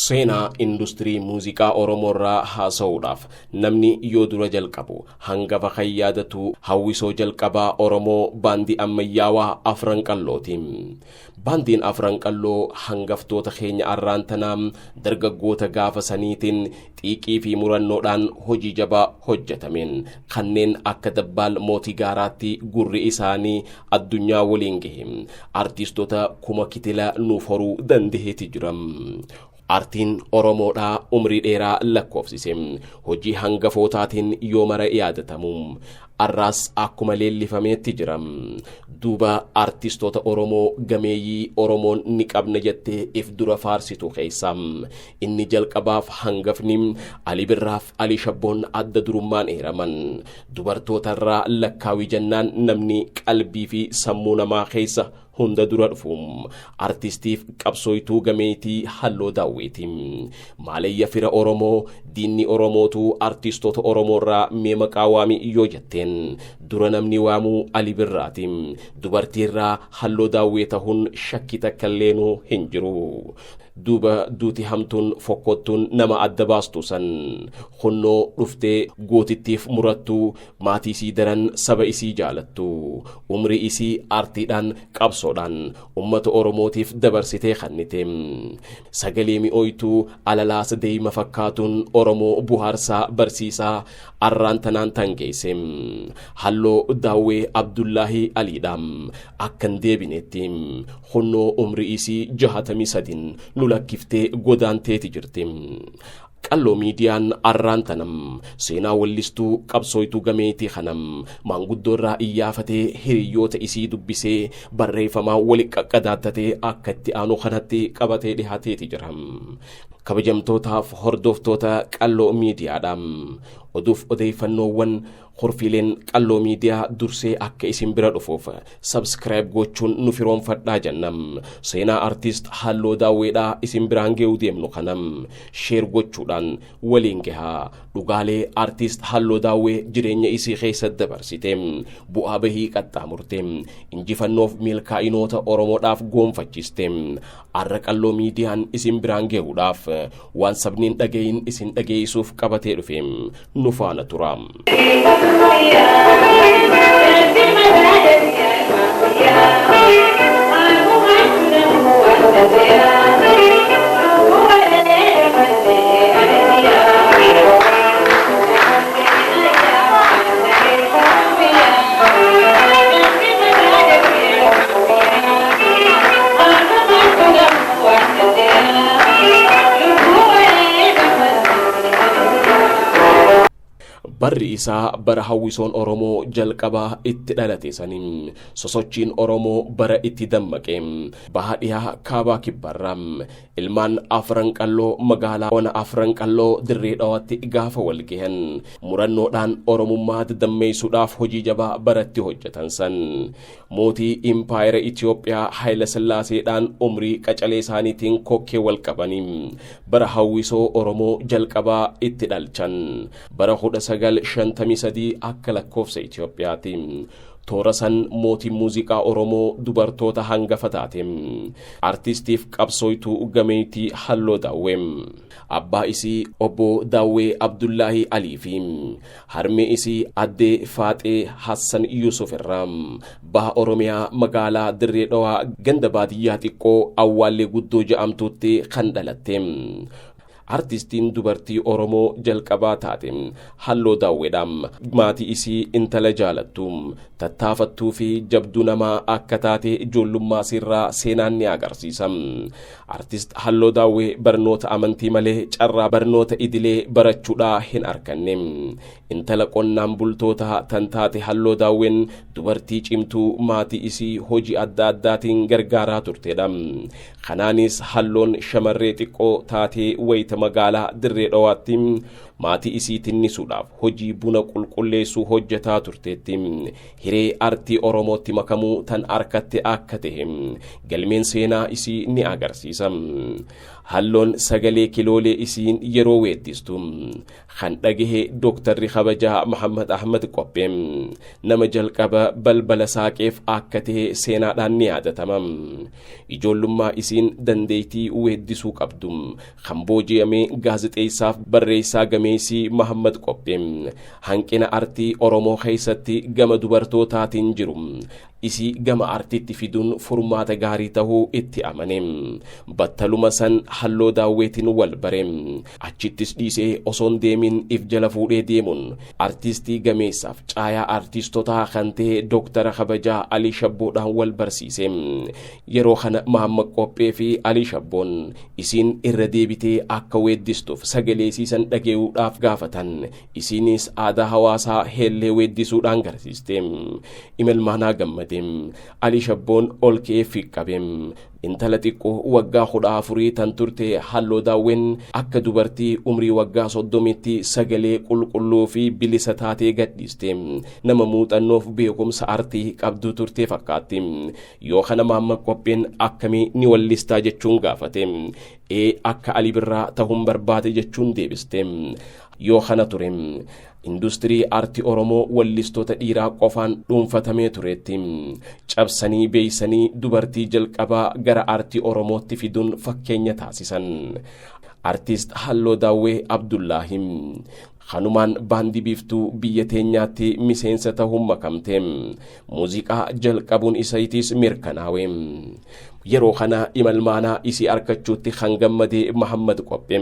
Seenaa industirii muuziqaa Oromoorraa haasa'uudhaaf namni yoo dura jalqabu hangafa kan yaadatu hawwisoo jalqabaa Oromoo baandii ammayyaawaa Afran Qallootiin. Baandiin Afran Qalloo hangaftoota keenya arraantanaa dargaggoota gaafa saniitiin xiiqii fi murannoodhaan hojii jabaa hojjetameen kanneen akka Dabbaal Mootii Gaaraatti gurri isaanii addunyaa waliin gahe artistoota kuma kitila nuuf horuu dandeetti jiran. Artiin Oromoodhaa umrii dheeraa lakkoofsise hojii hangafootaatiin yoo mara yaadatamu arraas akkuma leellifameetti jira. Duuba artistoota Oromoo gameeyyii Oromoon ni qabna jettee if dura faarsitu keessaa inni jalqabaaf hangafni Ali Birraaf Ali Shabboon adda durummaan eeraman dubartootarraa lakkaawii jennaan namni qalbii fi sammuu namaa keessa hunda dura dhufu artistiif qabsooytuu gameetii Halloo Daawwitii maalayya fira Oromoo diinni Oromootu artistoota Oromoorraa mee maqaa waami yoo jetteen dura namni waamu Ali Birraati dubartiirraa Halloo Daawwii ta'uun shakki takkalleenuu hin jiru. Duuba duuti hamtuun fokkottuun nama adda baastu san hunnoo dhuftee gootittiif murattu maatii isii daran saba isii jaalattu umrii isii artiidhaan qabsoodhaan ummata Oromootiif dabarsitee kennite sagalee mi'ooytuu alalaasa deema fakkaatuun Oromoo buhaarsaa barsiisaa arraantanaan tangeesse Halloo Daawwee Abdullaahi Aliidhaam akkan deebinetti hunnoo umrii isii 63 lulakiftee godaanteeti jirti. Qalloo miidiyaan arraantanam seenaa wallistuu qabsooytuu gameetii kanam maanguddoorraa iyyaafatee hiriyoota isii dubbisee barreeffamaa wali qaqqadaattatee akka itti aanu kanatti qabatee dhihaateeti jira. Kabajamtootaaf hordoftoota Qalloo miidiyaadhaan oduuf odeeffannoowwan horfiileen Qalloo miidiyaa dursee akka isin bira dhufuuf subscribe gochuun nu firoonfadhaa jennam seenaa artist Halloo Daawweedhaa isin biraan ga'uu deemnu kanam sheer gochuudhaan waliin gahaa dhugaalee artist Halloo Daawwee jireenya isii keessatti dabarsite bu'aa bahii qaxxaamurte injifannoof milkaa'inoota Oromoodhaaf goonfachiste arra Qalloo miidiyaan isin biraan ga'uudhaaf waan sabniin dhageeyin isin dhageeysuuf qabatee dhufe nu faana tura. Barri isaa bara hawwisoon Oromoo jalqabaa itti dhalate saniin sosochiin Oromoo bara itti dammaqe bahadhiyaa kaabaa kibbarraa ilmaan Afran Qalloo magaalaa ona Afran Qalloo dirree dhawaatti gaafa wal gahan murannoodhaan Oromummaa dammeessuudhaaf hojii jabaa baratti hojjetan san mootii impaayera Itoophiyaa Haayila Sillaaseedhaan umrii qacalee isaaniitiin kokkee wal qabanii bara hawwisoo Oromoo jalqabaa itti dhalchan bara 1953 akka lakkoofsa Itoophiyaati. Toorasan mootii muuziqaa Oromoo dubartoota hangafa taate artistiif qabsooytuu gameetii Halloo Daawwee abbaa isii obbo Daawwee Abdullaahi Alii fi harmee isii addee Faaxee Hassan Yusuf irraa baha Oromiyaa magaalaa Dirree Dhawaa ganda baadiyyaa xiqqoo Awwaallee Guddoo jedhamtutti kan dhalatte. Artistiin dubartii Oromoo jalqabaa taate Halloo Daawweedhaan maatii isii intala jaalattu tattaafattuu fi jabduu namaa akka taate ijoollummaa sirraa seenaan ni agarsiisa. Artist Halloo Daawwee barnoota amantii malee carraa barnoota idilee barachuudhaa hin arganne. Intala qonnaan bultoota tan taate Halloo Daawween dubartii cimtuu maatii isii hojii adda addaatiin gargaaraa turtedha. Kanaanis Halloon shamarree xiqqoo taatee wayita magaalaa Dirree Dhawaatti maatii isii tinnisuudhaaf hojii buna qulqulleessuu hojjetaa turteetti. Hiree artii Oromootti makamuu tan harkatte akka ta'e galmeen seenaa isii ni agarsiisa. Halloon sagalee kiloolee isiin yeroo weeddistu kan dhagahe Dooktarri kabajaa Muhammad Ahmad Qophee nama jalqaba balbala saaqeef akka ta'e seenaadhaan ni yaadatama. Ijoollummaa isiin dandeettii weeddisuu qabdu kan booji'amee gaazexeessaaf barreessaa gameessii Muhammad Qophee hanqina artii Oromoo keessatti gama dubartootaatiin jiru isii gama artiitti fiduun furmaata gaarii tahuu itti amane. Battaluma san halloo daawwetiin wal bare. Achittis dhiisee osoon deemin if jala fuudhee deemuun artistii gameessaaf caayaa artistotaa kan ta'e Dooktara kabajaa Alii Shabboodhaan wal barsiise. Yeroo kana Muhammad Qophee fi Alii Shabboon isiin irra deebitee akka weeddistuuf sagalee siisan dhageessuudhaaf gaafatan. Isiinis aadaa hawaasaa heellee weeddisuudhaan garsiiste. Imalmaanaa gammade. Alii Shabboon ol ka'ee fiqqabe. Intala xiqqoo waggaa 14 tan turte halloo daawwen akka dubartii umrii waggaa 30tti sagalee qulqulluu fi bilisa taatee gadhiiste. Nama muuxannoof beekumsa artii qabdu turte fakkaatti. Yoo kana Muhammad Qopheen akkamii ni wallistaa jechuun gaafate. Akka Alii Birraa ta'uun barbaade jechuun deebiste. Yoo kana ture industirii artii Oromoo wallistoota dhiiraa qofaan dhuunfatamee tureetti. Cabsanii beeysanii dubartii jalqabaa gara artii Oromootti fiduun fakkeenya taasisan. Artist Halloo Daawwee Abdullaahi kanumaan baandii biiftuu biyya teenyaatti miseensa ta'uun makamte. Muuziqaa jalqabuun isaatis mirkanaawe. Yeroo kana imalmaanaa isii argachuutti kan gammade Muhammad Qophee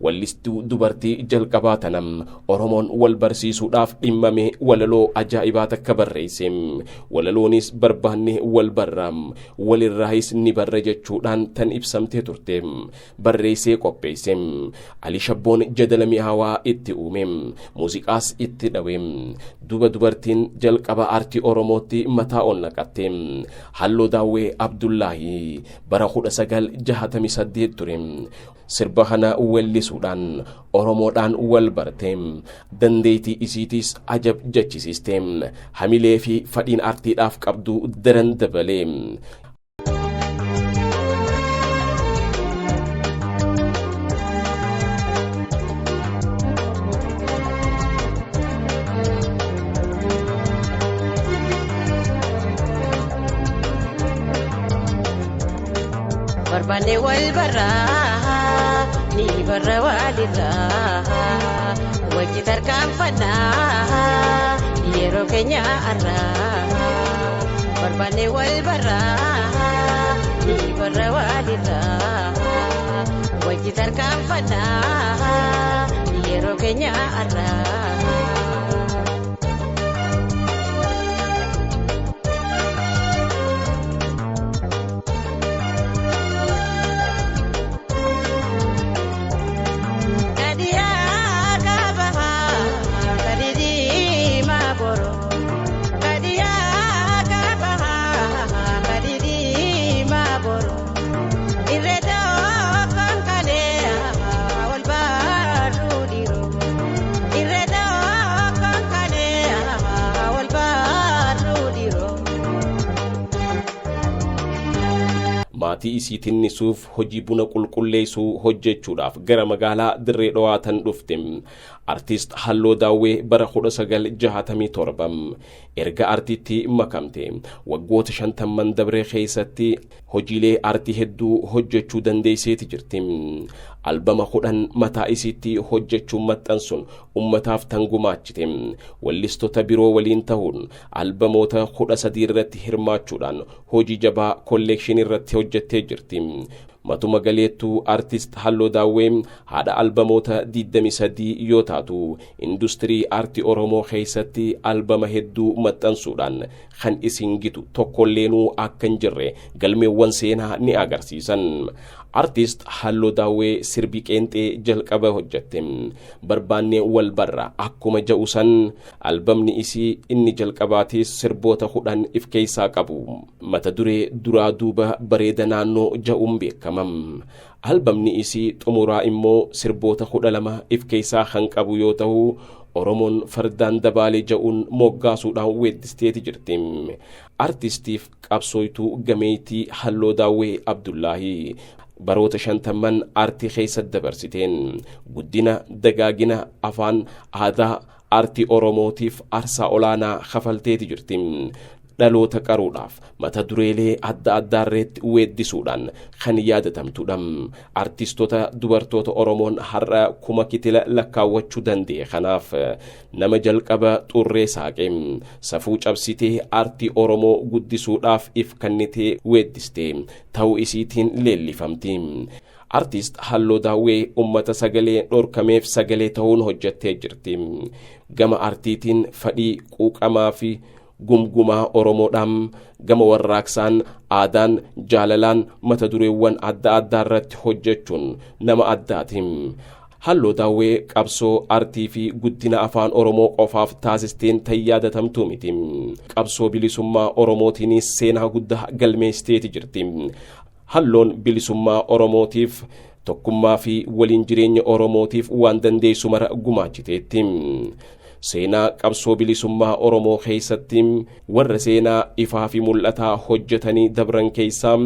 wallistuu dubartii jalqabaa tanam Oromoon wal barsiisuudhaaf dhimmame walaloo ajaa'ibaa takka barreesse. Walaloonis barbaanne wal barraam walirraayis ni barra jechuudhaan tan ibsamtee turte. Barreessee qopheesse. Alii Shabboon jadala mi'aawaa itti uume. Muuziqaas itti dhawe. Duba dubartiin jalqaba artii Oromootti mataa ol naqatte. Halloo Daawwee Abdullaahi bara 1968 ture. Sirba kana wallisuudhaan Oromoodhaan wal barte. Dandeettii isiitis ajab jechisiiste. Hamilee fi fadhiin artiidhaaf qabdu daran dabale. Barbane wal barra ni barra walirra wajji tarkaanfanna yeroo keenya arra. Barbane wal barra ni barra walirra wajji tarkaanfanna yeroo keenya arra. maatii isii tinnisuuf hojii buna qulqulleessuu hojjechuudhaaf gara magaalaa Dirree Dhawaa tan dhufte. Artist Halloo Daawwee bara 1967 erga artiitti makamte waggoota 50 dabree keessatti hojiilee artii hedduu hojjechuu dandeesseeti jirti. Albama 10 mataa isiitti hojjechuun maxxansuun ummataaf tan gumaachite. Wallistoota biroo waliin ta'uun albamoota 13 irratti hirmaachuudhaan hojii jabaa kolleekshinii irratti hojjettee jirti. Matuma galeettuu artist Halloo Daawwee haadha albamoota 23 yoo taatu industirii artii Oromoo keessatti albama hedduu maxxansuudhaan kan isin gitu tokkolleenuu akka hin jirre galmeewwan seenaa ni agarsiisan. artist halloo daawwee sirbi qeenxee jalqaba hojjette barbaannee wal barra akkuma ja'usan albamni isii inni jalqabaatis sirboota 10 if keessaa qabu mata duree duraa duuba bareeda naannoo ja'uun beekamam albamni isii xumuraa immoo sirboota 12 if keessaa kan qabu yoo ta'u Oromoon fardaan dabaalee ja'uun moggaasuudhaan weeddisteeti jirti. Artistiif qabsooytuu gameetii halloo daawwee Abdullaahi baroota 50 aartii keessa dabarsiteen guddina dagaagina afaan aadaa aartii Oromootiif aarsaa olaanaa kafalteeti jirti. dhaloota qaruudhaaf mata dureelee adda addaarreetti weeddisuudhaan kan yaadatamtuudha. Artistoota dubartoota Oromoon har'a kuma kitila lakkaawwachuu danda'e. Kanaaf nama jalqaba xurree saaqee safuu cabsitee aartii Oromoo guddisuudhaaf if kennitee weeddistee ta'uu isiitiin leellifamti. Artist halloo daawwee ummata sagalee dhorkameef sagalee ta'uun hojjettee jirti. Gama artiitiin fadhii quuqamaa fi gumgumaa Oromoodhaan gama warraaqsaan aadaan jaalalaan mata dureewwan adda addaa irratti hojjechuun nama addaati. Halloo daawwee qabsoo aartii fi guddina afaan Oromoo qofaaf taasisteen yaadatamtu miti. Qabsoo bilisummaa Oromootiinis seenaa guddaa galmeessiteeti jirti. Halloon bilisummaa Oromootiif tokkummaa fi waliin jireenya Oromootiif waan dandeessu mara gumaachiteetti. Seenaa qabsoo bilisummaa Oromoo keessatti warra seenaa ifaa fi mul'ataa hojjetanii dabran keessaa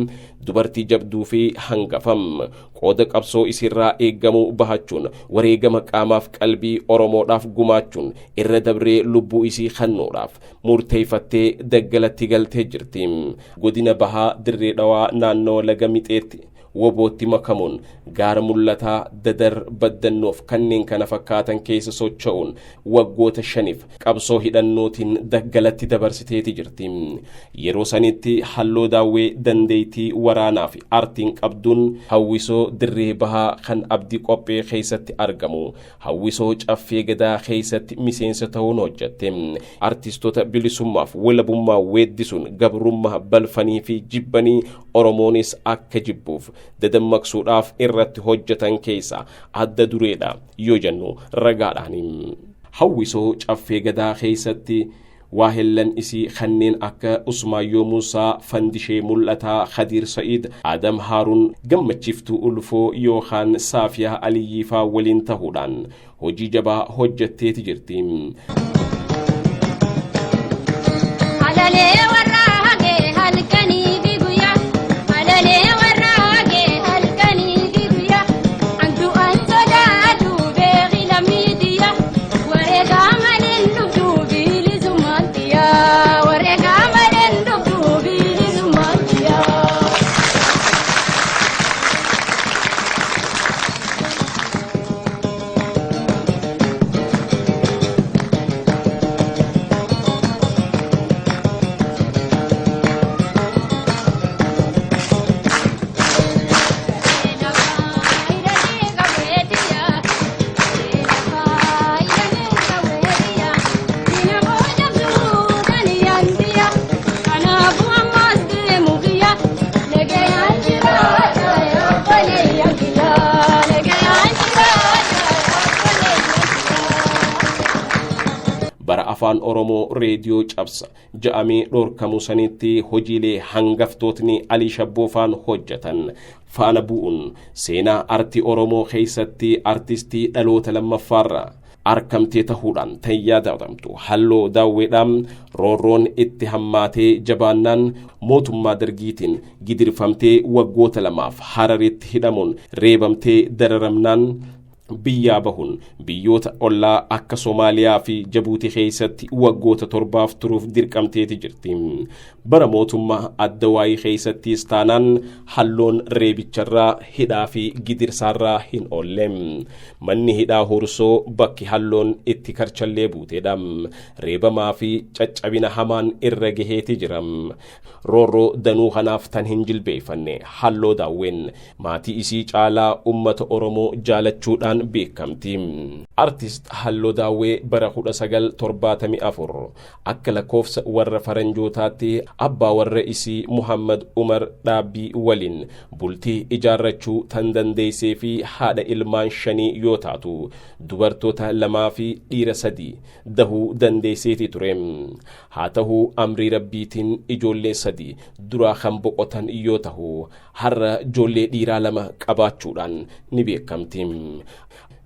dubartii jabduu fi hangafam qooda qabsoo isirraa eeggamuu bahachuun wareegama qaamaaf qalbii Oromoodhaaf gumaachuun irra dabree lubbuu isii kennuudhaaf murteeffattee daggalatti galtee jirti. Godina Bahaa Dirree Dhawaa naannoo Laga Mixeetti wobootti makamuun gaara mul'ataa Dadar Baddannoof kanneen kana fakkaatan keessa socho'uun waggoota 5 qabsoo hidhannootiin daggalatti dabarsiteeti jirti. Yeroo sanitti halloo daawwee dandeettii waraanaa fi aartiin qabduun hawwisoo Dirree Bahaa kan Abdii Qophee keessatti argamu hawwisoo Caffee Gadaa keessatti miseensa ta'uun hojjette. Artistoota bilisummaaf walabummaa weeddisuun gabrummaa balfanii fi jibbanii Oromoonis akka jibbuuf dadammaqsuudhaaf irratti hojjetan keessa adda dureedha yoo jennu ragaadhaan. Hawwisoo Caffee Gadaa keessatti waahillan isii kanneen akka Usmaayyoo Muusaa, Fandishee Mul'ataa, Khadiir Sa'iid, Adam Haaruun, Gammachiiftuu Ulfoo yookaan Saafiyaa Aliyyiifaa waliin ta'uudhaan hojii jabaa hojjetteeti jirti. Bara afaan Oromoo reediyoo cabsa ja'amee dhorkamu sanitti hojiilee hangaftootni Alii Shabboofaan hojjetan faana bu'uun seenaa aartii Oromoo keessatti artistii dhaloota lammaffaarra arkamtee ta'uudhaan yaadatamtu. Halloo daawweedhaan roorroon itti hammaatee jabaannaan mootummaa dargiitiin gidirfamtee waggoota 2 Hararitti hidhamuun reebamtee dararamnaan biyyaa bahuun biyyoota ollaa akka Soomaaliyaa fi Jabuutii keessatti waggoota 7 turuuf dirqamteeti jirti. Bara mootummaa Addawaayii keessattis taanaan halloon reebicharraa hidhaa fi gidirsaarraa hin oolle. Manni hidhaa Hursoo bakki halloon itti karchallee buuteedha. Reebamaa fi caccabina hamaan irra gaheeti jira. Roorroo danuu kanaaf tan hin jilbeeffanne halloo daawween maatii isii caalaa ummata Oromoo jaalachuudhaan beekamti. Artist Halloo Daawwee bara 1974 akka lakkoofsa warra faranjootaatti abbaa warra isii Muhammad Umar Dhaabbii waliin bultii ijaarrachuu tan dandeessee fi haadha ilmaan 5 yoo taatu dubartoota 2 fi dhiira 3 dahuu dandeesseeti ture. haa ta'u amrii rabbiitiin ijoollee 3 duraa kan boqotan yoo ta'u har'a ijoollee dhiiraa 2 qabaachuudhaan ni beekamti.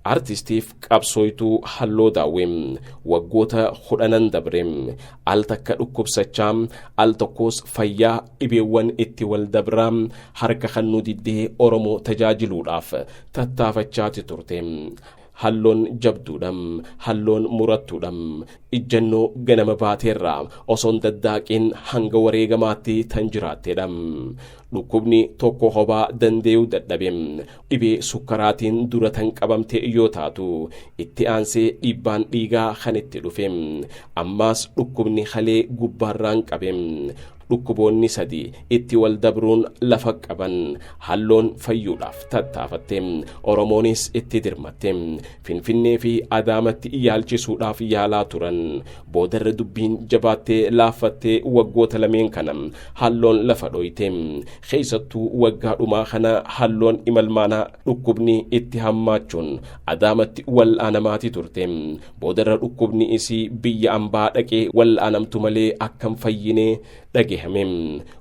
Artistiif qabsooytuu Halloo Daawwee waggoota 10 dabre al takka dhukkubsachaa al tokkos fayyaa dhibeewwan itti wal dabraa harka kan nu diddee Oromoo tajaajiluudhaaf tattaafachaati turte. Halloon jabduudhaan halloon murattuudhaan ijjannoo ganama baateerraa osoon daddaaqin hanga wareegamaatti tan jiraatteedha. Dhukkubni tokko hobaa dandeeyuu dadhabe dhibee sukkaraatiin dura tan qabamte yoo taatu itti aansee dhiibbaan dhiigaa kan itti dhufe ammaas dhukkubni halee gubbaarraan qabe. Dhukkuboonni 3 itti wal dabruun lafa qaban halloon fayyuudhaaf tattaafatte. Oromoonis itti dirmatte. Finfinnee fi Adaamatti yaalchisuudhaaf yaalaa turan. Boodarra dubbiin jabaattee laaffattee waggoota lameen kana halloon lafa dhoyte. Keessattuu waggaa dhumaa kana halloon imalmaanaa dhukkubni itti hammaachuun Adaamatti wal'aanamaati turte. Boodarra dhukkubni isii biyya ambaa dhaqee wal'aanamtu malee akkam fayyine dhagahame.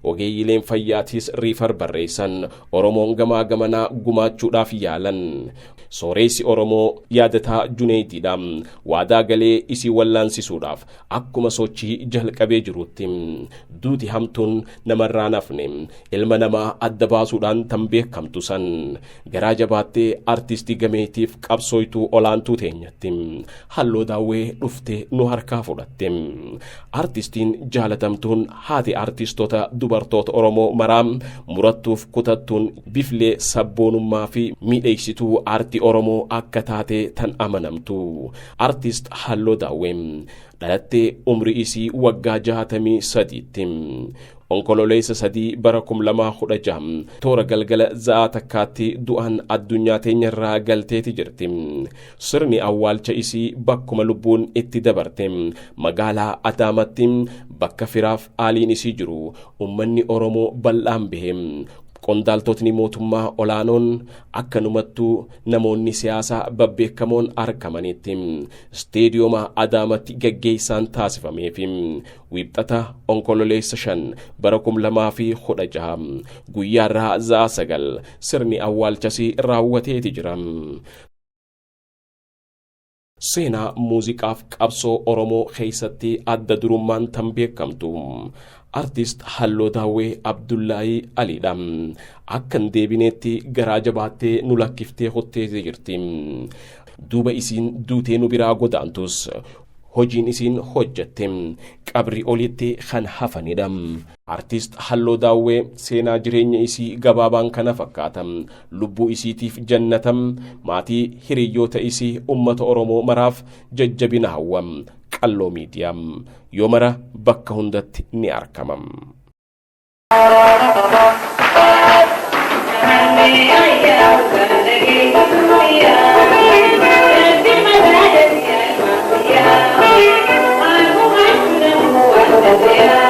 Ogeeyyileen fayyaatis riifar barreessan Oromoon gamaa gamanaa gumaachuudhaaf yaalan. Sooressi Oromoo yaadataa Juneediidha waadaa galee isii wallansisuudhaaf akkuma sochii jalqabee jirutti duuti hamtuun namarraa nafne ilma namaa adda baasuudhaan tan beekamtu san garaa jabaattee artistii gameetiif qabsooytuu olaantuu teenyatti Halloo Daawwee dhufte nu harkaa fudhatte. Artistiin jaalatamtuun haati artistoota dubartoota Oromoo maraa murattuuf kutattuun biflee sabboonummaa fi miidheessituu artii Oromoo akka taate tan amanamtu. Artist Halloo Daawwee dhalattee umrii isii waggaa 63tti. Onkololeessa 3 bara 2016 toora galgala za'aa takkaatti du'an addunyaa teenyarraa galteeti jirti. Sirni awwaalcha isii bakkuma lubbuun itti dabarte magaalaa Adaamatti bakka firaaf aaliin isii jiru ummanni Oromoo bal'aan bahe. Qondaaltotni mootummaa olaanoon akkanumattuu namoonni siyaasaa babbeekamoon argamanitti isteediyooma Adaamatti gaggeessaan taasifameef wiibxata onkololeessa 5 bara 2016 guyyaarraa za'aa 9 sirni awwaalchasii raawwateeti jira. Seenaa muuziqaaf qabsoo Oromoo keessatti adda durummaan tan beekamtu Artist Halloo Daawwee Abdullaahi Aliidha. Akkan deebineetti garaa jabaattee nu lakkiftee hotteetee jirti. Duuba isiin duutee nu biraa godaantus hojiin isiin hojjette qabri olitti kan hafanidha. Artist Halloo Daawwee seenaa jireenya isii gabaabaan kana fakkaata. Lubbuu isiitiif jannatam maatii hiriyyoota isii ummata Oromoo maraaf jajjabina hawwa. Qalloo miidiyaa yoo mara bakka hundatti ni argama. Yeah.